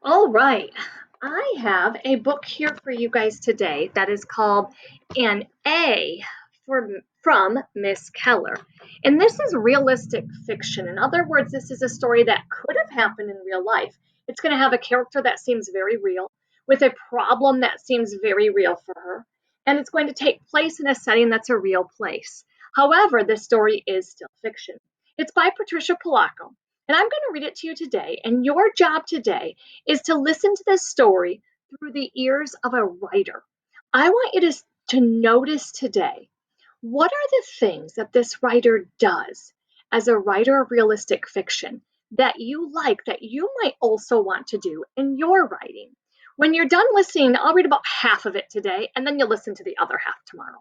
All right. I have a book here for you guys today that is called An A from Miss Keller. And this is realistic fiction. In other words, this is a story that could have happened in real life. It's going to have a character that seems very real, with a problem that seems very real for her, and it's going to take place in a setting that's a real place. However, this story is still fiction. It's by Patricia Polacco, and I'm going to read it to you today. And your job today is to listen to this story through the ears of a writer. I want you to notice today, what are the things that this writer does as a writer of realistic fiction that you like, that you might also want to do in your writing? When you're done listening, I'll read about half of it today, and then you'll listen to the other half tomorrow.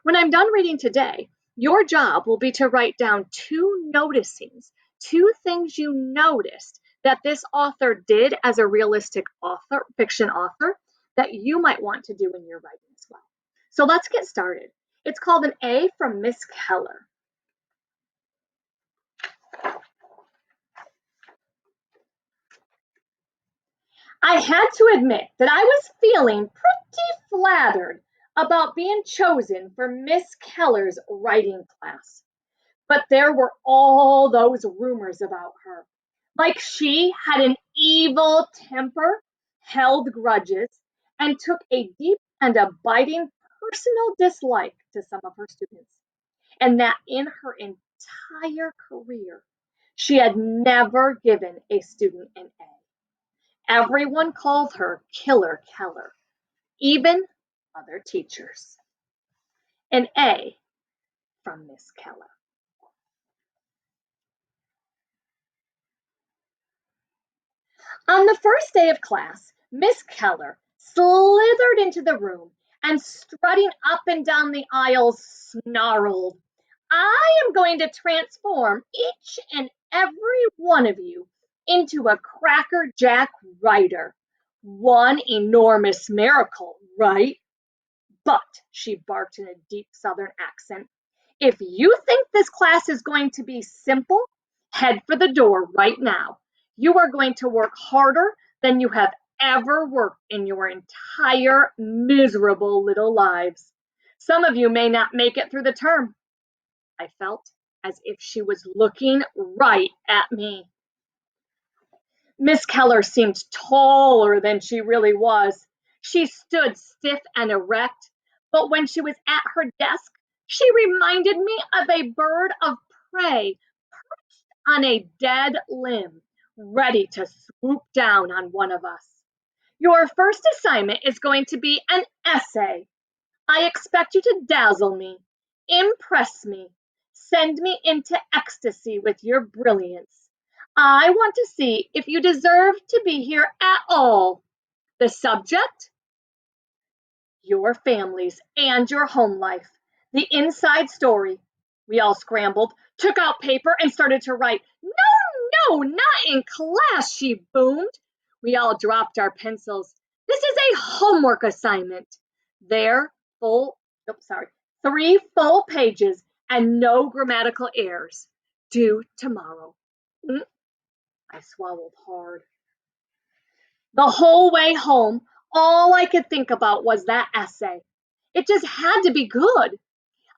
When I'm done reading today, your job will be to write down two noticings, two things you noticed that this author did as a realistic author, fiction author, that you might want to do in your writing as well. So let's get started. It's called An A from Miss Keller. I had to admit that I was feeling pretty flattered about being chosen for Miss Keller's writing class. But there were all those rumors about her. Like she had an evil temper, held grudges, and took a deep and abiding personal dislike to some of her students. And that in her entire career, she had never given a student an A. Everyone called her Killer Keller, even other teachers. An A from Miss Keller. On the first day of class, Miss Keller slithered into the room and, strutting up and down the aisles, snarled, "I am going to transform each and every one of you into a Cracker Jack writer. One enormous miracle, right? But," she barked in a deep Southern accent, "if you think this class is going to be simple, head for the door right now. You are going to work harder than you have ever worked in your entire miserable little lives. Some of you may not make it through the term." I felt as if she was looking right at me. Miss Keller seemed taller than she really was. She stood stiff and erect, but when she was at her desk, she reminded me of a bird of prey on a dead limb, ready to swoop down on one of us. "Your first assignment is going to be an essay. I expect you to dazzle me, impress me, send me into ecstasy with your brilliance. I want to see if you deserve to be here at all. The subject? Your families and your home life. The inside story." We all scrambled, took out paper, and started to write. "No, no, not in class," she boomed. We all dropped our pencils. "This is a homework assignment." There, full, oops, sorry, 3 full pages and no grammatical errors. Due tomorrow. I swallowed hard. The whole way home, all I could think about was that essay. It just had to be good.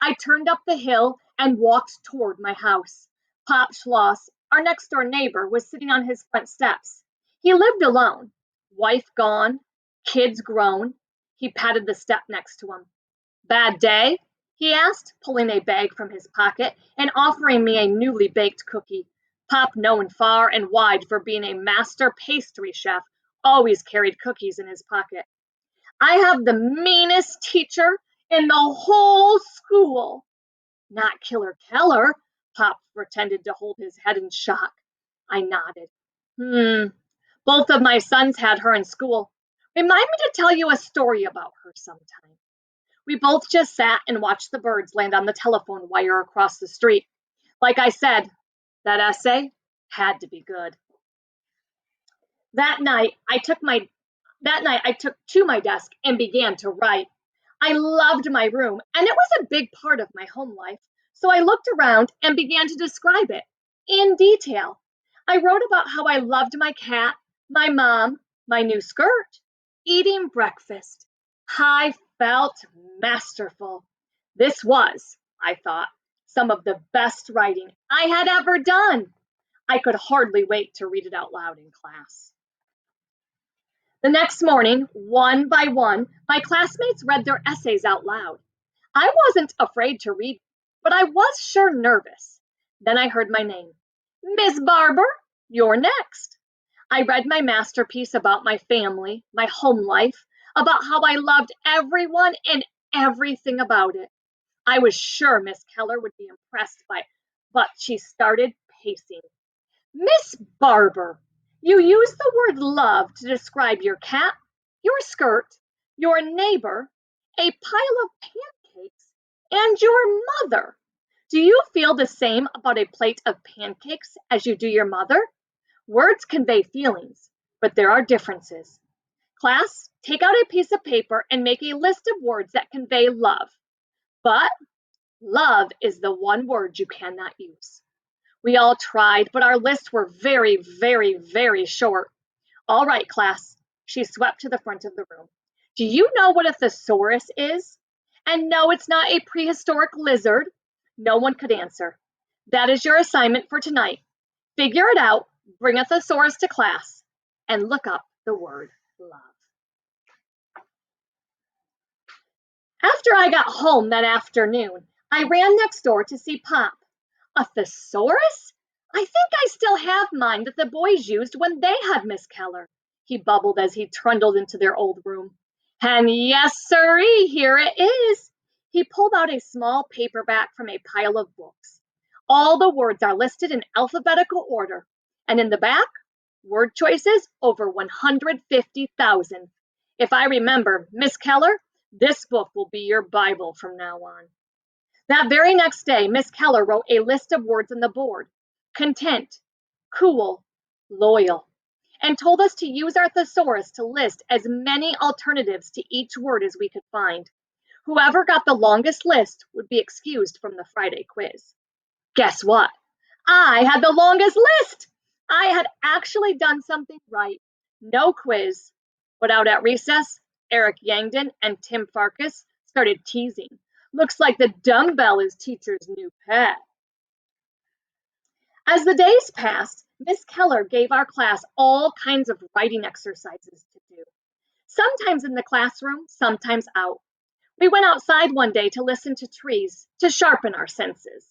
I turned up the hill and walked toward my house. Pop Schloss, our next door neighbor, was sitting on his front steps. He lived alone, wife gone, kids grown. He patted the step next to him. "Bad day?" he asked, pulling a bag from his pocket and offering me a newly baked cookie. Pop, known far and wide for being a master pastry chef, always carried cookies in his pocket. "I have the meanest teacher in the whole school." "Not Killer Keller?" Pop pretended to hold his head in shock. I nodded. Both of my sons had her in school. Remind me to tell you a story about her sometime." We both just sat and watched the birds land on the telephone wire across the street. Like I said, that essay had to be good. That night, I took to my desk and began to write. I loved my room, and it was a big part of my home life, so I looked around and began to describe it in detail. I wrote about how I loved my cat, my mom, my new skirt, eating breakfast. I felt masterful. This was, I thought, some of the best writing I had ever done. I could hardly wait to read it out loud in class. The next morning, one by one, my classmates read their essays out loud. I wasn't afraid to read, but I was sure nervous. Then I heard my name. Miss Barber, you're next. I read my masterpiece about my family, my home life, about how I loved everyone and everything about it. I was sure Miss Keller would be impressed by it, but she started pacing. Miss Barber, you use the word love to describe your cat, your skirt, your neighbor, a pile of pancakes, and your mother. Do you feel the same about a plate of pancakes as you do your mother? Words convey feelings, but there are differences. Class, take out a piece of paper and make a list of words that convey love. But love is the one word you cannot use. We all tried, but our lists were very, very, very short. All right, class. She swept to the front of the room. Do you know what a thesaurus is? And no, it's not a prehistoric lizard. No one could answer. That is your assignment for tonight. Figure it out, bring a thesaurus to class, and look up the word love. After I got home that afternoon, I ran next door to see Pop. A thesaurus? I think I still have mine that the boys used when they had Miss Keller, he bubbled as he trundled into their old room. And yes, sirree, here it is. He pulled out a small paperback from a pile of books. All the words are listed in alphabetical order, and in the back, word choices over 150,000. If I remember, Miss Keller, this book will be your Bible from now on. That very next day, Miss Keller wrote a list of words on the board: content, cool, loyal, and told us to use our thesaurus to list as many alternatives to each word as we could find. Whoever got the longest list would be excused from the Friday quiz. Guess what? I had the longest list. I had actually done something right. No quiz. But out at recess, Eric Yangdon and Tim Farkas started teasing. Looks like the dumbbell is teacher's new pet. As the days passed, Miss Keller gave our class all kinds of writing exercises to do. Sometimes in the classroom, sometimes out. We went outside one day to listen to trees to sharpen our senses.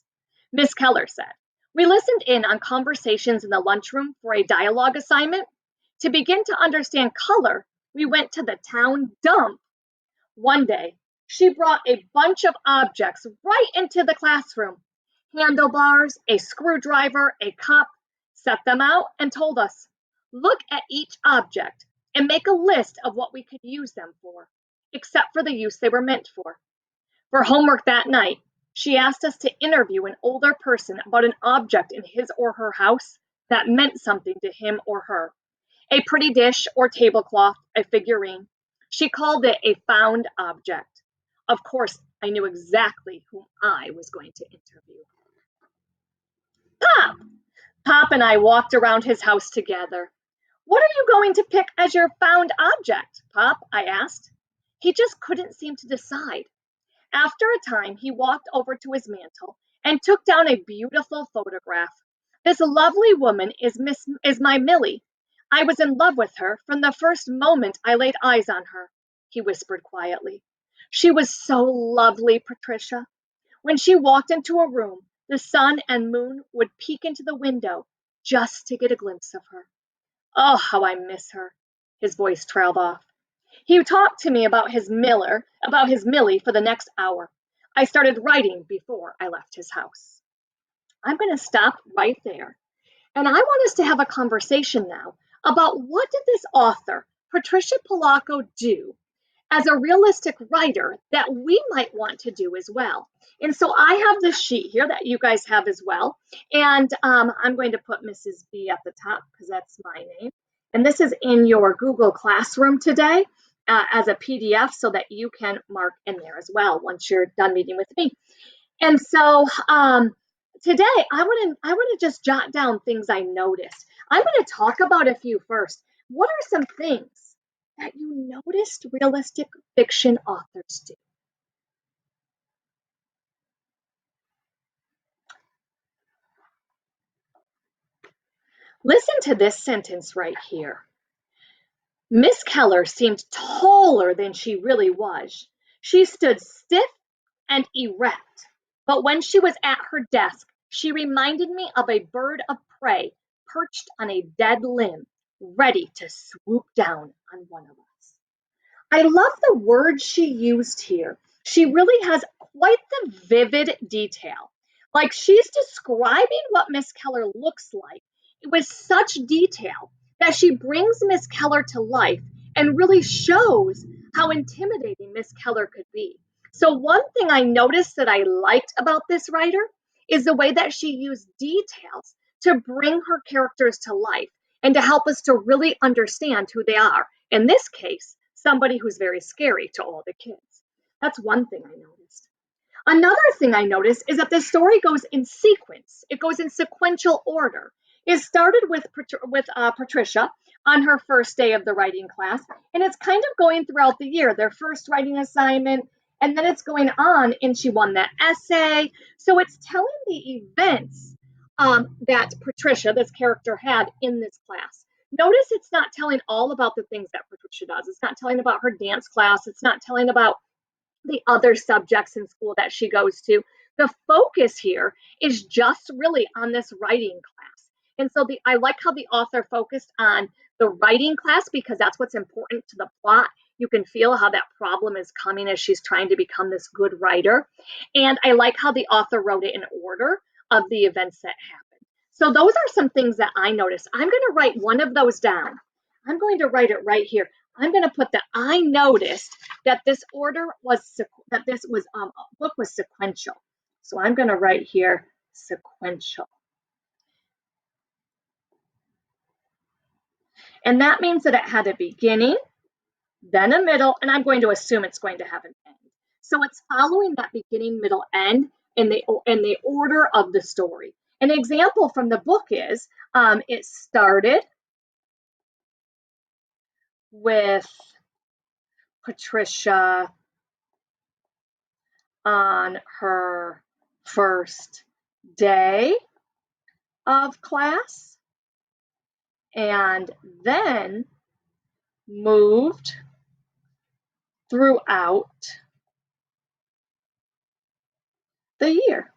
Miss Keller said, we listened in on conversations in the lunchroom for a dialogue assignment. To begin to understand color, we went to the town dump. One day, she brought a bunch of objects right into the classroom: handlebars, a screwdriver, a cup, set them out, and told us, look at each object and make a list of what we could use them for, except for the use they were meant for. For homework that night, she asked us to interview an older person about an object in his or her house that meant something to him or her. A pretty dish or tablecloth, a figurine. She called it a found object. Of course, I knew exactly whom I was going to interview. Pop! Pop and I walked around his house together. What are you going to pick as your found object, Pop? I asked. He just couldn't seem to decide. After a time, he walked over to his mantel and took down a beautiful photograph. This lovely woman is my Millie. I was in love with her from the first moment I laid eyes on her, he whispered quietly. She was so lovely, Patricia. When she walked into a room, the sun and moon would peek into the window just to get a glimpse of her. Oh, how I miss her. His voice trailed off. He talked to me about his Millie for the next hour. I started writing before I left his house. I'm going to stop right there. And I want us to have a conversation now about what did this author, Patricia Polacco, do as a realistic writer that we might want to do as well. And so I have this sheet here that you guys have as well. And I'm going to put Mrs. B at the top because that's my name. And this is in your Google Classroom today as a PDF so that you can mark in there as well once you're done meeting with me. And so today I want to just jot down things I noticed. I'm going to talk about a few first, What are some things that you noticed realistic fiction authors do? Listen to this sentence right here. Miss Keller seemed taller than she really was. She stood stiff and erect, but when she was at her desk, she reminded me of a bird of prey perched on a dead limb, ready to swoop down on one of us. I love the words she used here. She really has quite the vivid detail. Like she's describing what Miss Keller looks like with such detail that she brings Miss Keller to life and really shows how intimidating Miss Keller could be. So, one thing I noticed that I liked about this writer is the way that she used details to bring her characters to life and to help us to really understand who they are. In this case, somebody who's very scary to all the kids. That's one thing I noticed. Another thing I noticed is that the story goes in sequence. It goes in sequential order. It started with Patricia on her first day of the writing class, and it's kind of going throughout the year. Their first writing assignment, and then it's going on, and she won that essay. So it's telling the events that Patricia, this character, had in this class. Notice it's not telling all about the things that Patricia does. It's not telling about her dance class. It's not telling about the other subjects in school that she goes to. The focus here is just really on this writing class. And so I like how the author focused on the writing class because that's what's important to the plot. You can feel how that problem is coming as she's trying to become this good writer. And I like how the author wrote it in order of the events that happened. So those are some things that I noticed. I'm going to write one of those down. I'm going to write it right here. I'm going to put that I noticed that this order was that this was book was sequential. So I'm going to write here sequential. And that means that it had a beginning, then a middle, and I'm going to assume it's going to have an end. So it's following that beginning, middle, end in the order of the story. An example from the book is it started with Patricia on her first day of class and then moved throughout the year.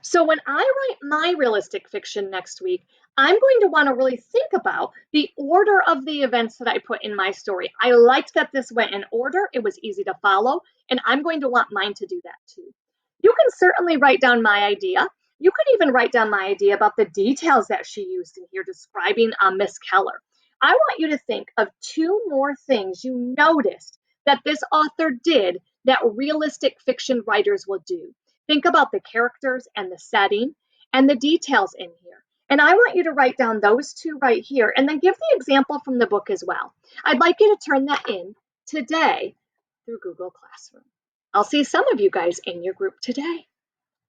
So when I write my realistic fiction next week, I'm going to want to really think about the order of the events that I put in my story. I liked that this went in order. It was easy to follow, and I'm going to want mine to do that too. You can certainly write down my idea. You could even write down my idea about the details that she used in here describing Miss Keller. I want you to think of two more things you noticed that this author did that realistic fiction writers will do. Think about the characters and the setting and the details in here. And I want you to write down those two right here and then give the example from the book as well. I'd like you to turn that in today through Google Classroom. I'll see some of you guys in your group today.